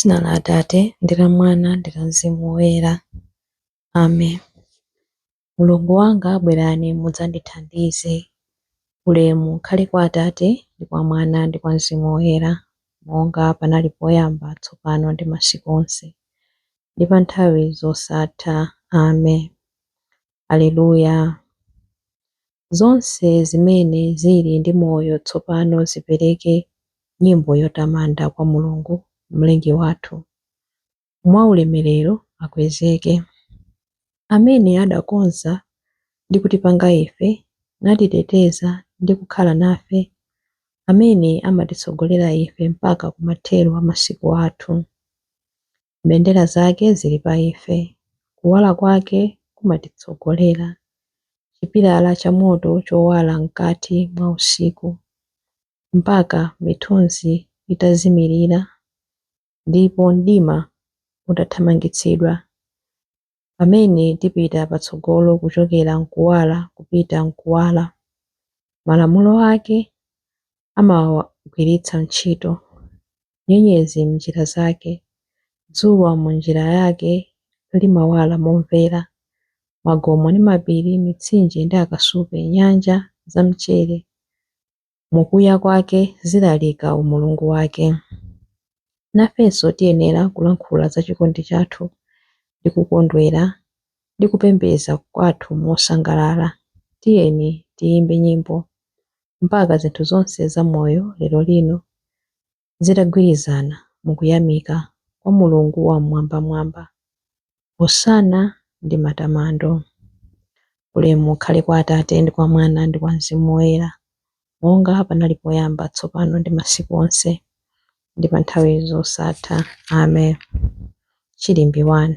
Dzina la Atate ndi la Mwana ndi la Mzimu Woyera. Amen. Mulungu wanga bwerani mudzandithandize. Ulemu ukhale kwa Atate ndi kwa Mwana ndi kwa Mzimu Woyera, monga panali poyamba, tsopano ndi masiku onse, ndi pa nthawi zosatha. Amen. Aleluya. Zonse zimene zili ndi moyo tsopano zipereke nyimbo yotamanda kwa Mulungu mlengi wathu. Mwa ulemerero akwezeke, amene adakonza ndi kutipanga ife, natiteteza ndi kukhala nafe, amene amatitsogolera ife mpaka kumathero a masiku athu. Mbendera zake zili pa ife, kuwala kwake kumatitsogolera, chipilala cha moto chowala mkati mwa usiku, mpaka mithunzi itazimirira ndipo mdima utathamangitsidwa, pamene tipita patsogolo kuchokera mkuwala kupita mkuwala. Malamulo ake amawagwiritsa ntchito, nyenyezi m'njira zake, dzuwa mu njira yake limawala momvera. Magomo ndi mapiri, mitsinje ndi akasupe, nyanja za mchere, mukuya kwake zilalika umulungu wake. Nafenso tiyenera kulankhula za chikondi chathu ndi kukondwera ndi kupembedza kwathu mosangalala. Tiyeni tiyimbe nyimbo mpaka zinthu zonse zamoyo lero lino zitagwirizana mukuyamika kwa Mulungu wamwambamwamba. Hosana ndi matamando. Ulemu ukhale kwa Atate ndi kwa Mwana ndi kwa Mzimu Woyera, monga panali poyamba, tsopano ndi masiku onse, ndi pa nthawi zosatha. Amen. Chilimbi 1.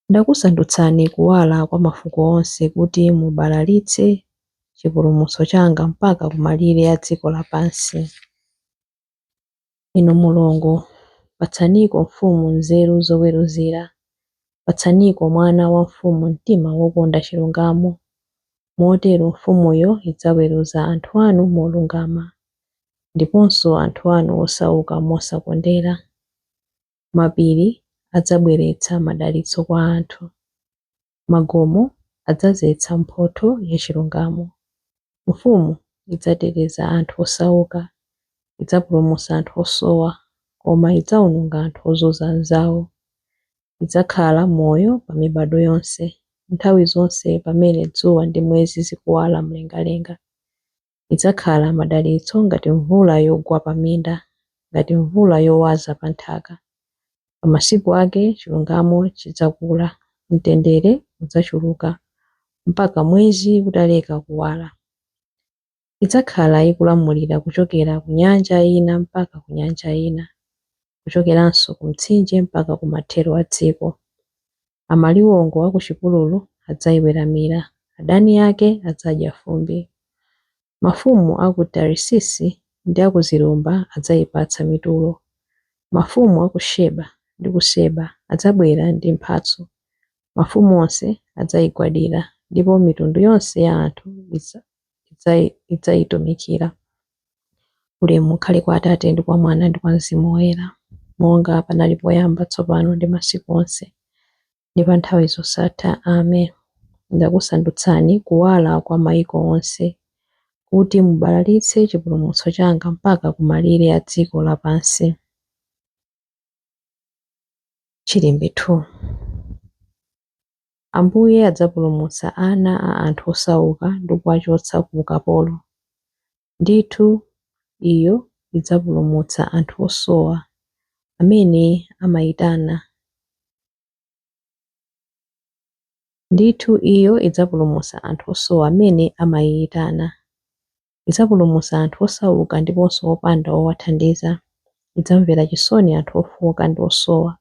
Ndakusandutsani kuwala kwa mafuko onse, kuti mubalalitse chipulumutso changa mpaka kumalire a dziko lapansi. Inu Mulungu, patsaniko mfumu nzeru zoweruzira, patsaniko mwana wa mfumu mtima wokonda chilungamo, motero mfumuyo idzaweruza anthu anu molungama, ndiponso anthu anu osauka mosakondera. Mapiri adzabweretsa madalitso kwa anthu, magomo adzazetsa mphotho ya chilungamo. Mfumu idzateteza anthu osauka, idzapulumutsa anthu osowa, koma idzawononga anthu ozunza anzawo. Idzakhala moyo pa mibado yonse, nthawi zonse pamene dzuwa ndi mwezi zikuwala mlengalenga. Idzakhala madalitso ngati mvula yogwa pa minda, ngati mvula yowaza pa nthaka. Pa masiku ake chilungamo chidzakula, mtendere udzachuluka, mpaka mwezi utaleka kuwala. Idzakhala ikulamulira kuchokera ku nyanja ina mpaka ku nyanja ina, kuchokeranso ku mtsinje mpaka ku mathero a dziko. Amaliwongo a ku chipululu adzayiweramira, adani ake adzadya fumbi. Mafumu a ku Tarisisi ndi a ku zilumba adzayipatsa mitulo. Mafumu a ku Seba ndi ku Seba adzabwera ndi mphatso. Mafumu onse adzayigwadira, ndipo mitundu yonse ya anthu idzayitumikira. Ulemu ukhale kwa Atate ndi kwa Mwana ndi kwa Mzimu Woyera, monga panali poyamba, tsopano ndi masiku onse, ndi pa nthawi zosatha. Amen. Ndakusandutsani kuwala kwa mayiko onse, kuti mubalalitse chipulumutso changa mpaka kumalire a dziko lapansi. Chilimbi 2. Ambuye adzapulumutsa ana a anthu osauka ndi kuwachotsa ku ukapolo. Ndithu iyo idzapulumutsa anthu osowa amene amayitana. Ndithu iyo idzapulumutsa anthu osowa amene amayitana. Idzapulumutsa anthu osauka ndiponso opanda owathandiza. Idzamvera chisoni anthu ofowoka ndi osowa,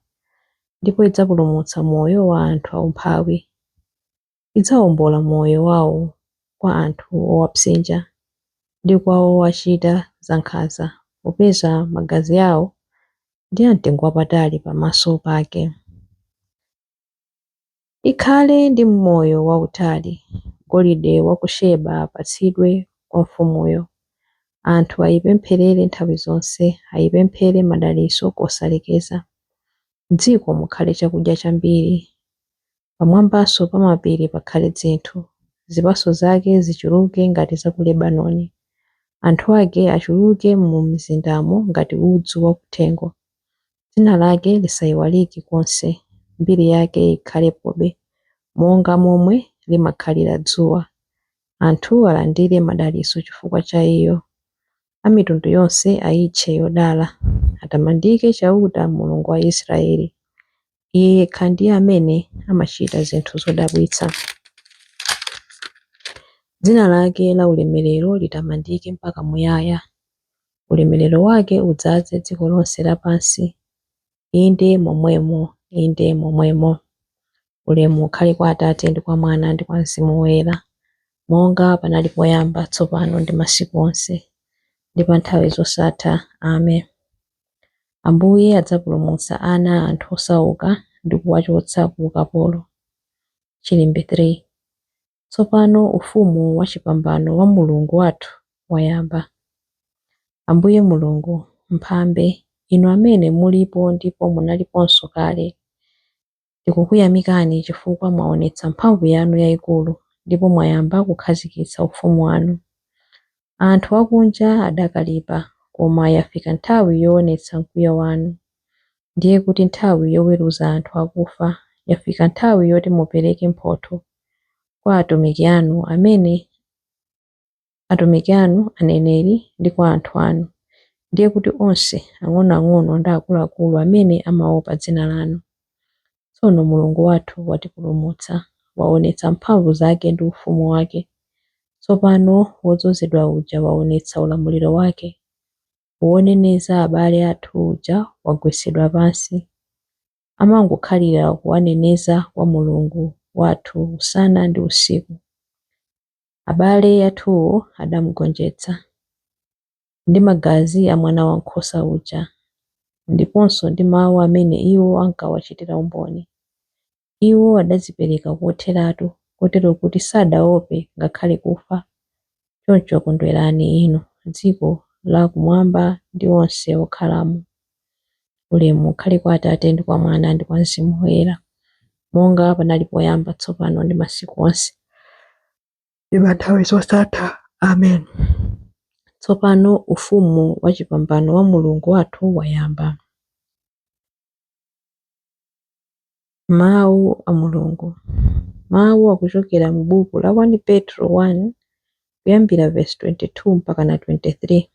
ndipo idzapulumutsa moyo wa anthu aumphawi. Idzawombola moyo wawo kwa anthu owapsinja ndi kwa owachita zankhanza, popeza magazi awo ndi amtengo wapatali pamaso pake. Ikhale ndi moyo wautali, golide wa ku Seba apatsidwe kwa mfumuyo. Anthu ayipempherere nthawi zonse, ayipemphere madalitso kosalekeza. M'dziko mukhale chakudya chambiri, pamwambanso pa mapiri pakhale dzinthu. Zipatso zake zichuluke ngati za ku Lebanoni. Anthu ake achuluke mu mzindamo ngati udzu wakuthengo. Dzina lake lisayiwalike konse, mbiri yake ikhalepobe, monga momwe limakhalira dzuwa. Anthu alandire madalitso chifukwa cha iyo. A mitundu yonse ayitche yodala. Atamandike chauta Mulungu wa Israeli. Iye yekha ndiye amene amachita zinthu zodabwitsa. Dzina lake la ulemerero litamandike mpaka muyaya. Ulemerero wake udzaze dziko lonse lapansi. Inde momwemo, inde momwemo. Ulemu ukhale kwa Atate ndi kwa Mwana ndi kwa Mzimu Woyera, monga panali poyamba, tsopano ndi masiku onse, ndi pa nthawi zosatha. Amen. Ambuye adzapulumutsa ana a anthu osauka ndi kuwachotsa ku ukapolo. Chilimbe 3. Tsopano ufumu wachipambano wa Mulungu wathu wayamba. Ambuye Mulungu mphambe, inu amene mulipo ndipo munaliponso kale, tikukuyamikani chifukwa mwaonetsa mphamvu yanu yayikulu ndipo mwayamba kukhazikitsa ufumu wanu. Anthu akunja adakalipa, koma yafika nthawi yoonetsa mkwiyo wanu. Ndiye kuti nthawi yoweruza anthu akufa, yafika nthawi yoti mupereke mphotho kwa atumiki anu aneneri ndi kwa anthu anu. Ndiye kuti onse ang'onoang'ono ndi akuluakulu amene amaopa dzina lanu. Tsono Mulungu wathu watipulumutsa, waonetsa mphamvu zake ndi ufumu wake. Tsopano wodzozedwa uja waonetsa ulamuliro wake. Woneneza abale athu uja wagwetsedwa pansi. Amangokhalira kuwaneneza kwa Mulungu wathu usana ndi usiku. Abale athuwo adamugonjetsa ndi magazi a mwana wankhosa uja, ndiponso ndi mawu amene iwo ankawachitira umboni. Iwo adadzipereka kotheratu, kotero kuti sadaope ngakhale kufa. Choncho kondwerani inu, dziko lakumwamba ndi onse okhalamo. Ulemu ukhale kwa Atate ndi kwa Mwana ndi kwa Mzimu Woyera, monga panali poyamba, tsopano ndi masiku onse, ndi pa nthawi zosatha. Amen. Tsopano ufumu wachipambano wa Mulungu wathu wayamba. Mawu a Mulungu. Mawu akuchokera mu buku la 1 Petro 1 kuyambira verse 22 mpaka na 23.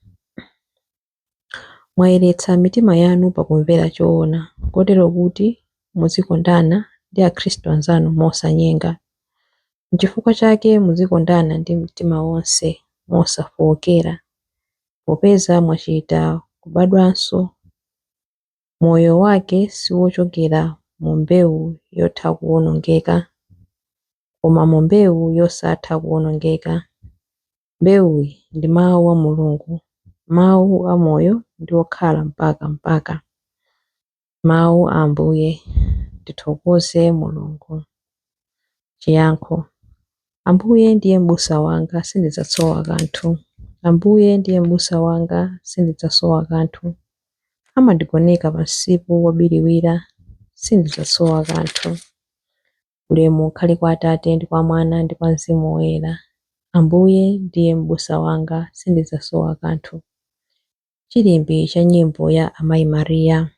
Mwayeretsa mitima yanu pakumvera choona, kotero kuti muzikondana ndi akhristu anzanu mosanyenga. N'chifukwa chake muzikondana ndi mtima wonse mosafookera, popeza mwachita kubadwanso. Moyo wake siwochokera mu mbewu yotha kuwonongeka, koma mu mbewu yosatha kuwonongeka. Mbewuyi ndi mawu a Mulungu, mawu a moyo ndi okhala mpaka. Mawu a Ambuye. Tithokoze Mulungu. Chiyankho. Ambuye ndiye m'busa wanga, sindidzasowa kanthu. Ambuye ndiye m'busa wanga, sindidzasowa kanthu. Amandigoneka pa msipu wobiriwira, sindidzasowa kanthu. Ulemu ukhale kwa Atate ndi kwa Mwana ndi kwa Mzimu Woyera. Ambuye ndiye m'busa wanga, sindidzasowa kanthu. Chilimbi cha nyimbo ya Amayi Mariya.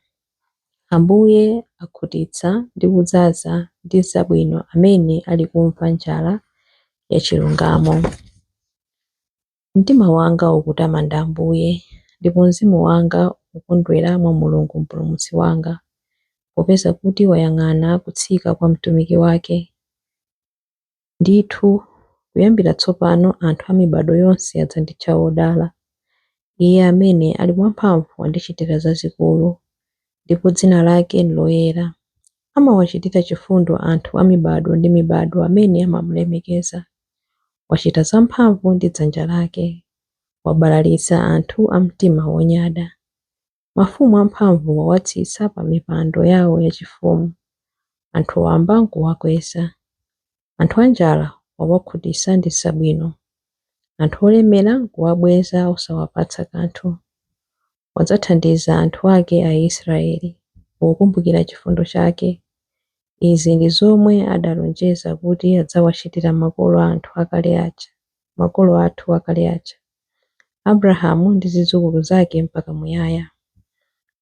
Ambuye akhutitsa ndi kudzaza ndi zabwino amene ali kumva njala ya chilungamo. Mtima wanga ukutamanda Ambuye, ndipo mzimu wanga ukondwera mwa Mulungu mpulumutsi wanga, popeza kuti wayang'ana kutsika kwa mtumiki wake. Ndithu, kuyambira tsopano anthu a mibado yonse adzanditcha wodala. Iye amene ali wamphamvu wandichitira zazikulu, ndipo dzina lake ndi loyera. Amawachitira chifundo anthu a mibado ndi mibado amene amamulemekeza. Wachita zamphamvu ndi dzanja lake, wabalalitsa anthu a mtima wonyada. Mafumu amphamvu wawatsitsa pa mipando yawo yachifumu. Anthu wamba nkuwakweza. Anthu anjala wawakhutitsa ndi zabwino. anthu olemera kuwabweza osawapatsa kanthu. Wadzathandiza anthu ake Aisraeli pokumbukira chifundo chake. Izi ndi zomwe adalonjeza kuti adzawachitira makolo athu akale aja, Abrahamu ndi zidzukulu zake mpaka muyaya.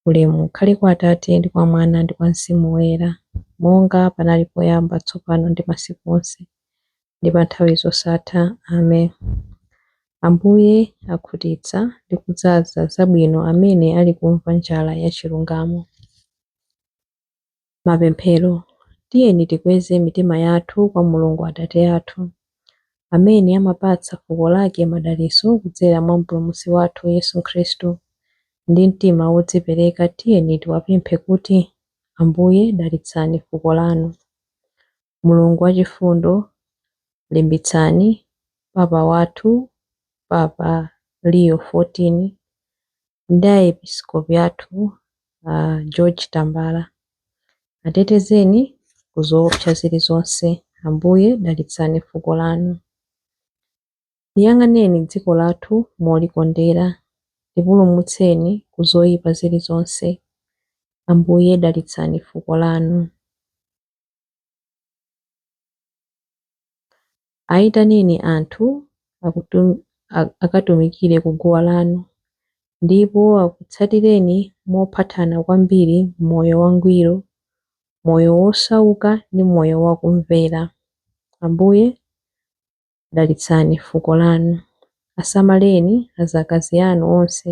Ulemu ukhale kwa Atate ndi kwa Mwana ndi kwa Mzimu Woyera, monga panali poyamba, tsopano ndi masiku onse, ndi pa nthawi zosatha. Amen. Ambuye akhutitsa ndi kudzaza zabwino amene ali kumva njala ya chilungamo. Mapemphero. Tiyeni tikweze mitima yathu kwa Mulungu Atate athu, amene amapatsa fuko lake madalitso kudzera mwa Mpulumutsi wathu Yesu Khristu. Ndi mtima wodzipereka tiyeni tiwapemphe kuti: Ambuye dalitsani fuko lanu. Mulungu wachifundo, limbitsani Papa wathu, Papa Leo 14, ndi aepiskopi athu George Tambala. Atetezeni ku zoopsa zilizonse. Ambuye dalitsani fuko lanu. Liyang'aneni dziko lathu molikondera, lipulumutseni ku zoyipa zilizonse. Ambuye dalitsani fuko lanu. Ayitaneni anthu akatumikire ku guwa lanu, ndipo akutsatireni mophathana kwambiri moyo wangwiro, moyo wosauka ndi moyo wakumvera. Ambuye dalitsani fuko lanu. Asamaleni azakazi anu onse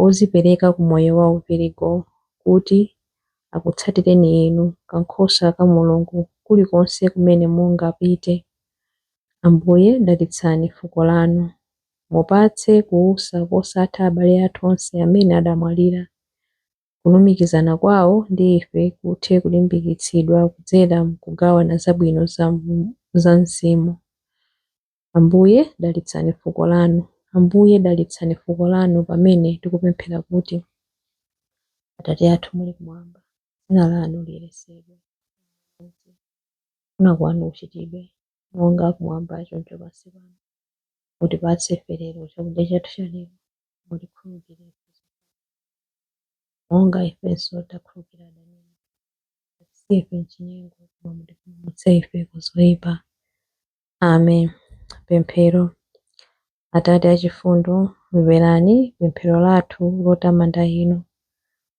ozipereka ku moyo wa upirigo, kuti akutsatireni inu, kankhosa ka Mulungu, kulikonse kumene mungapite. Ambuye dalitsani fuko lanu. Mupatse kuwusa kosatha abale athu onse amene adamwalira. Kulumikizana kwawo ndi ife kuthe kulimbikitsidwa kudzera mkugawana zabwino za mzimu. Ambuye dalitsani fuko lanu. Ambuye dalitsani fuko lanu pamene tikupemphera kuti: Atate athu muli kumwamba, dzina lanu liyeretsedwe, kufuna kwanu kuchitidwe monga kumwamba choncho pansi pano. Mutipatse ife lero chakudya chathu cha lero, mutikhululukire monga ifenso takhululukira adani athu, musatisiye ife m'chinyengo, koma mutipulumutse ife ku zoyipa. Amen. Pemphero. Atate achifundo, mverani pemphero lathu lotamanda inu.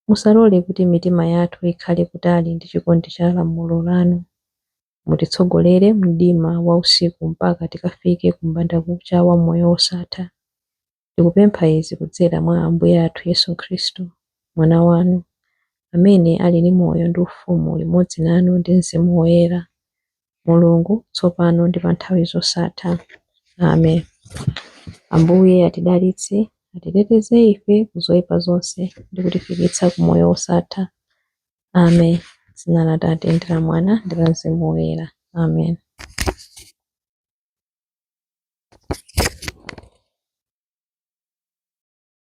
Musalole kuti mitima yathu ikhale kutali ndi chikondi cha lamulo lanu. Mutitsogolere mdima wa usiku mpaka tikafike kumbandakucha wa moyo wosatha. Tikupempha izi kudzera mwa Ambuye athu Yesu Khristu, mwana wanu, amene ali ndi moyo ndi ufumu limodzi nanu ndi Mzimu Woyera, Mulungu tsopano ndi pa nthawi zosatha. Amen. Ambuye atidalitse, atiteteze ife ku zoyipa zonse ndi kutifikitsa ku moyo wosatha. Amen. Dzina la Atate ndi la Mwana ndi la Mzimu Woyera. Amen.